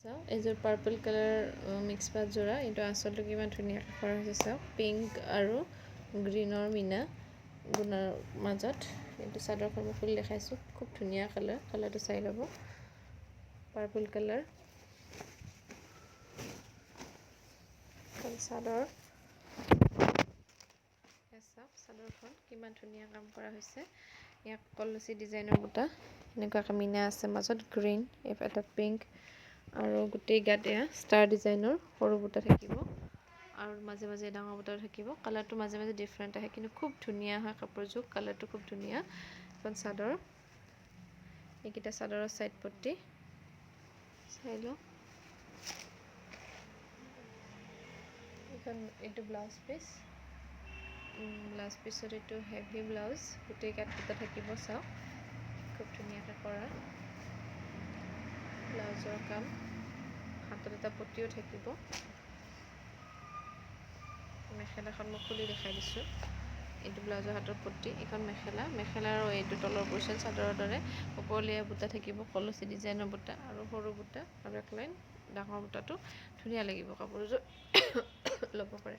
চাওক এইযোৰ purple colour mix পাত যোৰা এইটো আচলতে কিমান ধুনীয়াকৈ কৰা হৈছে চাওক পিংক আৰু গ্ৰীনৰ মিনা গুণৰ মাজত এইটো চাদৰখন মই খুলি দেখাইছোঁ খুব ধুনীয়া কালাৰটো চাই ল'ব পাৰ্পল কালাৰ চাদৰ চাওক চাদৰখন কিমান ধুনীয়া কাম কৰা হৈছে ইয়াক কলচি ডিজাইনৰ বুটা এনেকুৱাকৈ মিনা আছে মাজত গ্ৰীণ এটা পিংক আৰু গোটেই গাত এয়া ষ্টাৰ ডিজাইনৰ সৰু বুটা থাকিব আৰু মাজে মাজে ডাঙৰ বুটা থাকিব কালাৰটো মাজে মাজে ডিফাৰেণ্ট আহে কিন্তু খুব ধুনীয়া হয় কাপোৰযোৰ কালাৰটো খুব ধুনীয়া এখন চাদৰ এইকেইটা চাদৰৰ চাইড পট্টি চাই লওঁ এইটো ব্লাউজ পিছত এইটো হেভি ব্লাউজ গোটেই গাত বুটা থাকিব চাওক খুব ধুনীয়াকৈ কৰা ব্লাউজৰ কাম হাতত এটা পটিও থাকিব মেখেলাখন মই খুলি দেখাই দিছোঁ এইটো ব্লাউজৰ হাতৰ পটি এইখন মেখেলাৰ এইটো তলৰ পৰ্চন চাদৰৰ দৰে ওপৰলীয়া বুটা থাকিব কলচি ডিজাইনৰ বুটা আৰু সৰু বুটা আৰু এক লাইন ডাঙৰ বুটাটো ধুনীয়া লাগিব কাপোৰযোৰ ল'ব পাৰে